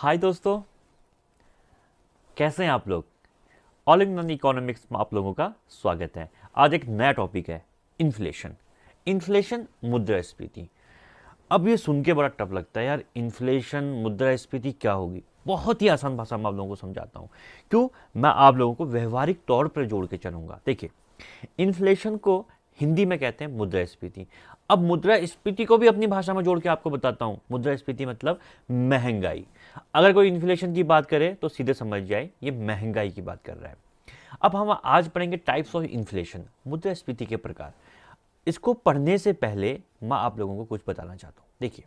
हाय दोस्तों, कैसे हैं आप लोग। ऑल इन वन इकोनॉमिक्स में आप लोगों का स्वागत है। आज एक नया टॉपिक है, इन्फ्लेशन। इन्फ्लेशन, मुद्रास्फीति। अब ये सुन के बड़ा टफ लगता है यार, इन्फ्लेशन मुद्रास्फीति क्या होगी। बहुत ही आसान भाषा में आप लोगों को समझाता हूँ। क्यों? मैं आप लोगों को व्यवहारिक तौर पर जोड़ के चलूंगा। देखिए, इन्फ्लेशन को हिंदी में कहते हैं मुद्रास्फीति। अब मुद्रास्फीति को भी अपनी भाषा में जोड़ के आपको बताता हूं। मुद्रास्फीति मतलब महंगाई। अगर कोई इन्फ्लेशन की बात करे तो सीधे समझ जाए ये महंगाई की बात कर रहा है। अब हम आज पढ़ेंगे टाइप्स ऑफ इन्फ्लेशन, मुद्रास्फीति के प्रकार। इसको पढ़ने से पहले मैं आप लोगों को कुछ बताना चाहता हूं। देखिए,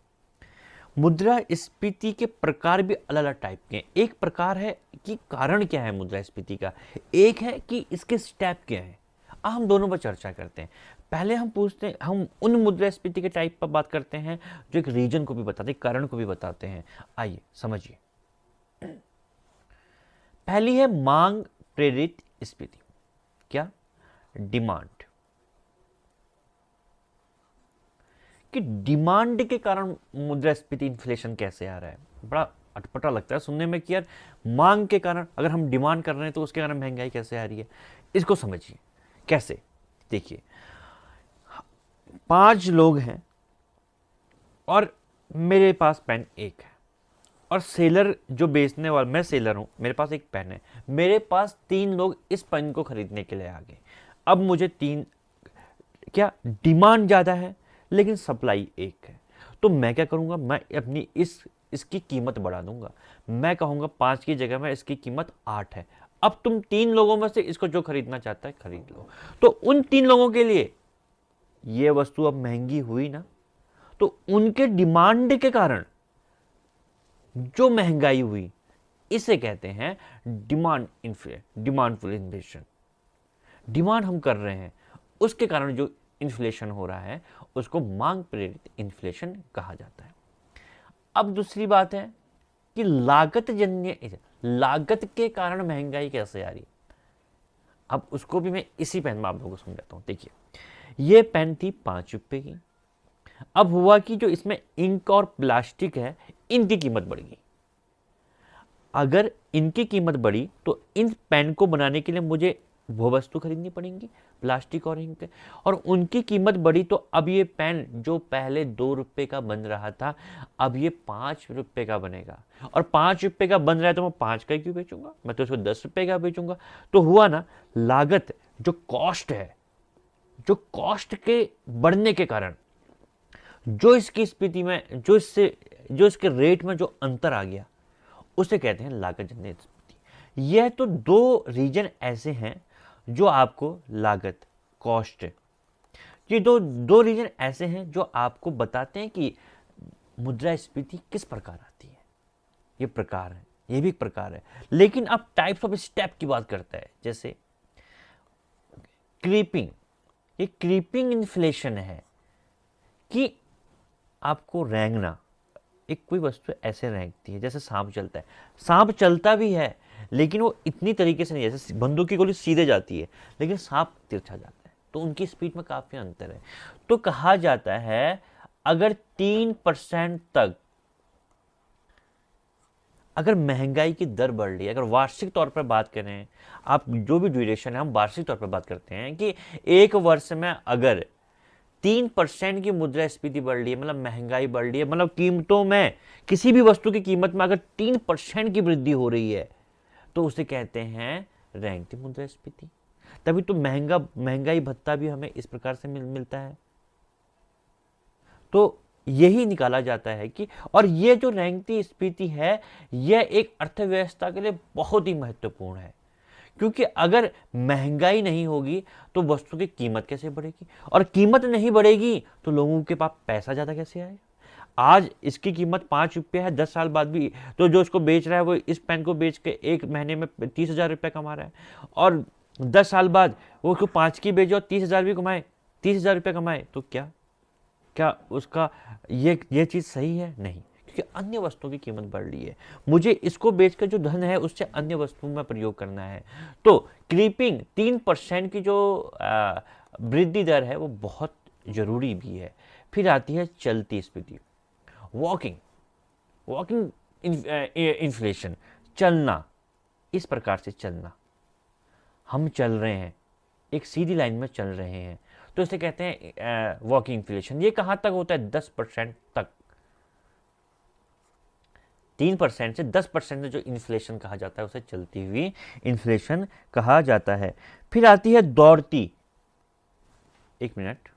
मुद्रास्फीति के प्रकार भी अलग अलग टाइप के हैं। एक प्रकार है कि कारण क्या है मुद्रास्फीति का, एक है कि इसके स्टेप क्या है। हम दोनों पर चर्चा करते हैं। पहले हम उन मुद्रास्फीति के टाइप पर बात करते हैं जो एक रीजन को भी बताते हैं, कारण को भी बताते हैं। आइए समझिए। पहली है मांग प्रेरित स्फीति। क्या? डिमांड। कि डिमांड के कारण मुद्रास्फीति इन्फ्लेशन कैसे आ रहा है। बड़ा अटपटा लगता है सुनने में कि यार, मांग के कारण अगर हम डिमांड कर रहे हैं तो उसके कारण महंगाई कैसे आ रही है। इसको समझिए कैसे। देखिए, 5 लोग हैं और मेरे पास पेन एक है, और सेलर जो बेचने वाला, मैं सेलर हूं, मेरे पास एक पेन है। मेरे पास 3 लोग इस पेन को खरीदने के लिए आ गए। अब मुझे क्या डिमांड ज्यादा है लेकिन सप्लाई एक है, तो मैं क्या करूंगा, मैं अपनी इसकी कीमत बढ़ा दूंगा। मैं कहूंगा 5 की जगह में इसकी कीमत 8 है। अब तुम 3 लोगों में से इसको जो खरीदना चाहता है खरीद लो। तो उन 3 लोगों के लिए यह वस्तु अब महंगी हुई ना, तो उनके डिमांड के कारण जो महंगाई हुई, इसे कहते हैं डिमांडफुल इन्फ्लेशन। डिमांड हम कर रहे हैं, उसके कारण जो इन्फ्लेशन हो रहा है उसको मांग प्रेरित इन्फ्लेशन कहा जाता है। अब दूसरी बात है कि लागत के कारण महंगाई कैसे आ रही है। अब उसको भी मैं इसी पेन में आप लोगों को समझाता हूं। देखिए, ये पेन थी 5 रुपए की। अब हुआ कि जो इसमें इंक और प्लास्टिक है, इनकी कीमत बढ़ गई। अगर इनकी कीमत बढ़ी तो इन पेन को बनाने के लिए मुझे वो वस्तु खरीदनी पड़ेंगी, प्लास्टिक और इंक। और उनकी कीमत बढ़ी तो अब ये पेन जो पहले 2 रुपए का बन रहा था, अब ये 5 रुपए का बनेगा। और 5 रुपए का बन रहा है तो मैं 5 का क्यों बेचूंगा, मैं तो इसको 10 रुपए का बेचूंगा। तो हुआ ना, लागत जो कॉस्ट है, जो कॉस्ट के बढ़ने के कारण जो इसकी स्थिति में जो इसके रेट में जो अंतर आ गया, उसे कहते हैं लागत जन्य स्फीति। यह तो 2 रीजन ऐसे हैं जो आपको लागत, कॉस्ट, ये दो रीजन ऐसे हैं जो आपको बताते हैं कि मुद्रास्फीति किस प्रकार आती है। ये प्रकार है, ये भी एक प्रकार है। लेकिन अब टाइप्स ऑफ स्टेप की बात करता है, जैसे क्रीपिंग। ये क्रीपिंग इन्फ्लेशन है कि आपको रेंगना, एक कोई वस्तु ऐसे रेंगती है जैसे सांप चलता है। सांप चलता भी है लेकिन वो इतनी तरीके से नहीं, जैसे बंदूक की गोली सीधे जाती है लेकिन सांप तिरछा जाता है, तो उनकी स्पीड में काफी अंतर है। तो कहा जाता है अगर 3% तक अगर महंगाई की दर बढ़ रही है, अगर वार्षिक तौर पर बात करें, आप जो भी ड्यूरेशन है हम वार्षिक तौर पर बात करते हैं कि एक वर्ष में अगर 3% की मुद्रास्फीति बढ़ रही है, मतलब महंगाई बढ़ रही है, मतलब कीमतों में किसी भी वस्तु की कीमत में अगर 3% की वृद्धि हो रही है, तो उसे कहते हैं रेंगती मुद्रास्फीति। तभी तो महंगाई भत्ता भी हमें इस प्रकार से मिलता है। तो यही निकाला जाता है कि, और ये जो रेंगती स्फीति है, यह एक अर्थव्यवस्था के लिए बहुत ही महत्वपूर्ण है। क्योंकि अगर महंगाई नहीं होगी तो वस्तु की कीमत कैसे बढ़ेगी, और कीमत नहीं बढ़ेगी तो लोगों के पास पैसा ज्यादा कैसे आएगा। आज इसकी कीमत 5 रुपये है, 10 साल बाद भी तो जो इसको बेच रहा है वो इस पेन को बेच के एक महीने में 30,000 रुपये कमा रहा है, और 10 साल बाद वो उसको 5 की बेचे और 30,000 भी कमाए, 30,000 रुपये कमाए, तो क्या उसका ये चीज सही है? नहीं, क्योंकि अन्य वस्तुओं की कीमत बढ़ रही है। मुझे इसको बेचकर जो धन है उससे अन्य वस्तुओं में प्रयोग करना है। तो क्रीपिंग 3% की जो वृद्धि दर है वो बहुत जरूरी भी है। फिर आती है चलती स्फीति, वॉकिंग। वॉकिंग इन्फ्लेशन, चलना, इस प्रकार से चलना, हम चल रहे हैं, एक सीधी लाइन में चल रहे हैं, तो इसे कहते हैं वॉकिंग इन्फ्लेशन। ये कहाँ तक होता है? 10% तक। 3% से 10% में जो इन्फ्लेशन कहा जाता है उसे चलती हुई इन्फ्लेशन कहा जाता है। फिर आती है दौड़ती, एक मिनट,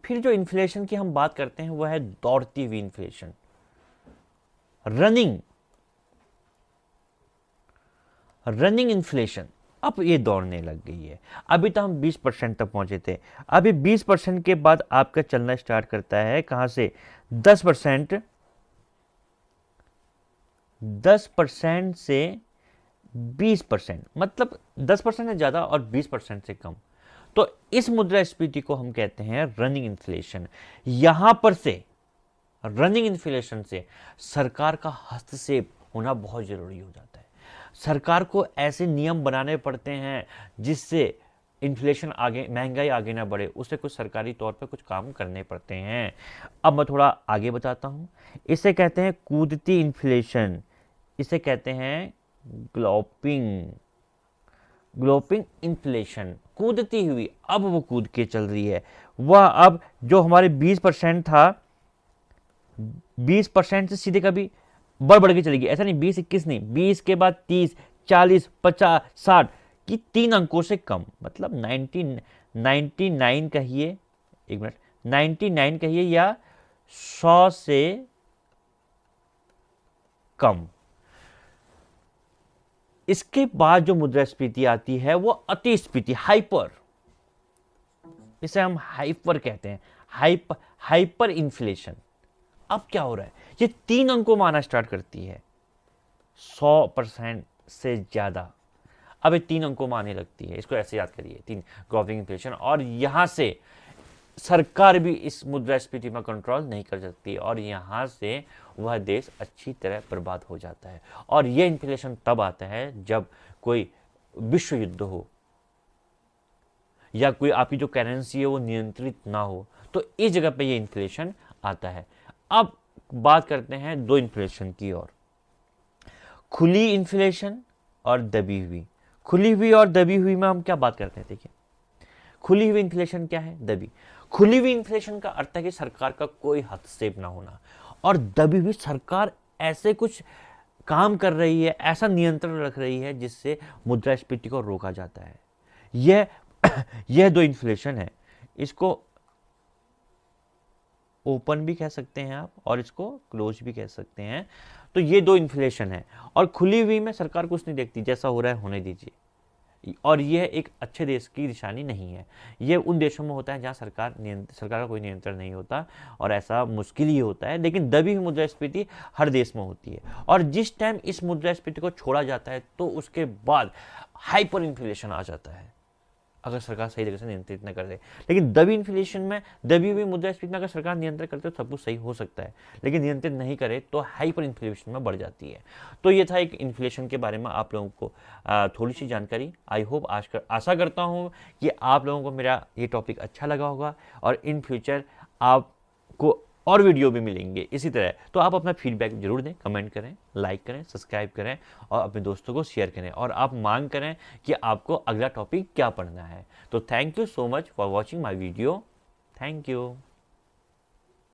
फिर जो इन्फ्लेशन की हम बात करते हैं वो है दौड़ती हुई इन्फ्लेशन, रनिंग इन्फ्लेशन। अब ये दौड़ने लग गई है। अभी तो हम 20% तक पहुंचे थे, अभी 20% के बाद आपका चलना स्टार्ट करता है कहां से? 10%, 10% से 20%, मतलब 10% से ज्यादा और 20% से कम। तो इस मुद्रास्फीति को हम कहते हैं रनिंग इन्फ्लेशन। यहां पर से रनिंग इन्फ्लेशन से सरकार का हस्तक्षेप होना बहुत जरूरी हो जाता है। सरकार को ऐसे नियम बनाने पड़ते हैं जिससे इन्फ्लेशन आगे, महंगाई आगे ना बढ़े, उसे कुछ सरकारी तौर पे कुछ काम करने पड़ते हैं। अब मैं थोड़ा आगे बताता हूं। इसे कहते हैं कूदती इन्फ्लेशन, इसे कहते हैं ग्लोपिंग इन्फ्लेशन, कूदती हुई। अब वो कूद के चल रही है। वह अब जो हमारे 20% था, 20% से सीधे कभी बढ़ के चलेगी। ऐसा नहीं 20-21 नहीं, 20 के बाद 30, 40, 50, 60 की 3 अंकों से कम, मतलब 99 कहिए, एक मिनट, 99 कहिए या 100 से कम। इसके बाद जो मुद्रास्फीति आती है वो अतिस्फीति, हाइपर, इसे हम हाइपर कहते हैं, हाइपर इन्फ्लेशन। अब क्या हो रहा है? ये 3 अंकों में आना स्टार्ट करती है, 100% से ज्यादा। अब ये 3 अंकों में आने लगती है, इसको ऐसे याद करिए, 3 ग्लोपिंग इन्फ्लेशन। और यहां से सरकार भी इस मुद्रास्फीति में कंट्रोल नहीं कर सकती और यहां से वह देश अच्छी तरह बर्बाद हो जाता है। और यह इन्फ्लेशन तब आता है जब कोई विश्व युद्ध हो या कोई आपकी जो करेंसी है वो नियंत्रित ना हो, तो इस जगह पे ये इन्फ्लेशन आता है। अब बात करते हैं 2 इन्फ्लेशन की और, खुली इन्फ्लेशन और दबी हुई। खुली हुई और दबी हुई में हम क्या बात करते हैं? देखिए, खुली हुई इन्फ्लेशन क्या है, दबी। खुली हुई इन्फ्लेशन का अर्थ है कि सरकार का कोई हस्तक्षेप ना होना, और दबी हुई सरकार ऐसे कुछ काम कर रही है, ऐसा नियंत्रण रख रही है जिससे मुद्रास्फीति को रोका जाता है। यह 2 इन्फ्लेशन है। इसको ओपन भी कह सकते हैं आप और इसको क्लोज भी कह सकते हैं। तो ये 2 इन्फ्लेशन है। और खुली हुई में सरकार कुछ नहीं देखती, जैसा हो रहा है होने दीजिए। और यह एक अच्छे देश की निशानी नहीं है। यह उन देशों में होता है जहां सरकार का कोई नियंत्रण नहीं होता, और ऐसा मुश्किल ही होता है। लेकिन दबी हुई मुद्रास्फीति हर देश में होती है, और जिस टाइम इस मुद्रास्फीति को छोड़ा जाता है तो उसके बाद हाइपर इन्फ्लेशन आ जाता है, अगर सरकार सही तरीके से नियंत्रित न कर दे। लेकिन दबी इन्फ्लेशन में, दबी हुई मुद्रास्फीति में अगर सरकार नियंत्रण करते तो सब कुछ सही हो सकता है, लेकिन नियंत्रित नहीं करे तो हाइपर इन्फ्लेशन में बढ़ जाती है। तो ये था एक इन्फ्लेशन के बारे में आप लोगों को थोड़ी सी जानकारी। आई होप आशा करता हूँ कि आप लोगों को मेरा ये टॉपिक अच्छा लगा होगा, और इन फ्यूचर आपको और वीडियो भी मिलेंगे इसी तरह। तो आप अपना फीडबैक जरूर दें, कमेंट करें, लाइक करें, सब्सक्राइब करें और अपने दोस्तों को शेयर करें, और आप मांग करें कि आपको अगला टॉपिक क्या पढ़ना है। तो thank you so much for watching my video. Thank you.